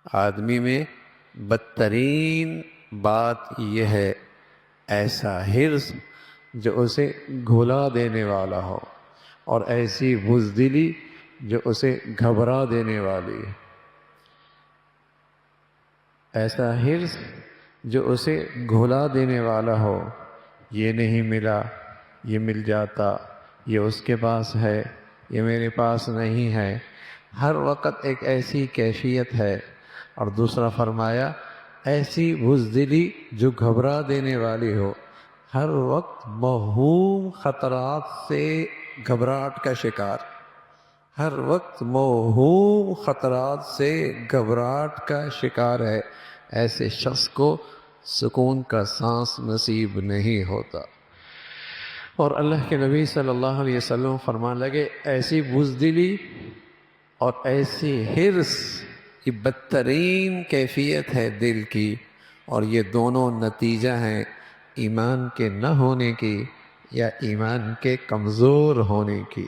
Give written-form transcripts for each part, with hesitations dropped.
آدمی میں بدترین بات یہ ہے ایسا حرص جو اسے گھلا دینے والا ہو، اور ایسی بزدلی جو اسے گھبرا دینے والی ہے، ایسا حرص جو اسے گھلا دینے والا ہو، یہ نہیں ملا، یہ مل جاتا، یہ اس کے پاس ہے، یہ میرے پاس نہیں ہے، ہر وقت ایک ایسی کیفیت ہے۔ اور دوسرا فرمایا ایسی بزدلی جو گھبرا دینے والی ہو، ہر وقت موہوم خطرات سے گھبراہٹ کا شکار، ہر وقت موہوم خطرات سے گھبراہٹ کا شکار ہے، ایسے شخص کو سکون کا سانس نصیب نہیں ہوتا۔ اور اللہ کے نبی صلی اللہ علیہ وسلم فرمان لگے ایسی بزدلی اور ایسی حرص یہ بدترین کیفیت ہے دل کی، اور یہ دونوں نتیجہ ہیں ایمان کے نہ ہونے کی یا ایمان کے کمزور ہونے کی۔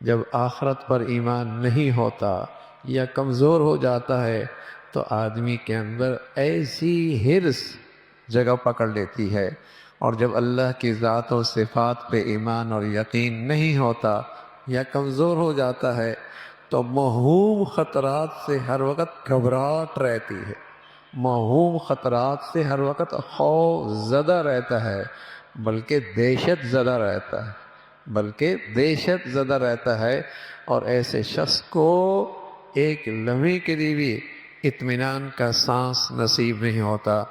جب آخرت پر ایمان نہیں ہوتا یا کمزور ہو جاتا ہے تو آدمی کے اندر ایسی حرص جگہ پکڑ لیتی ہے، اور جب اللہ کی ذات و صفات پہ ایمان اور یقین نہیں ہوتا یا کمزور ہو جاتا ہے تو موہوم خطرات سے ہر وقت گھبراہٹ رہتی ہے، موہوم خطرات سے ہر وقت خوف زدہ رہتا ہے، بلکہ دہشت زدہ رہتا ہے، بلکہ دہشت زدہ رہتا ہے۔ اور ایسے شخص کو ایک لمحے کے لیے بھی اطمینان کا سانس نصیب نہیں ہوتا۔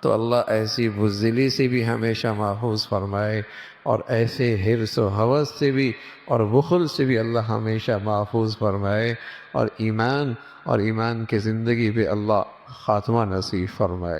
تو اللہ ایسی بزدلی سے بھی ہمیشہ محفوظ فرمائے، اور ایسے حرص و ہوس سے بھی اور بخل سے بھی اللہ ہمیشہ محفوظ فرمائے، اور ایمان کی زندگی پہ اللہ خاتمہ نصیب فرمائے۔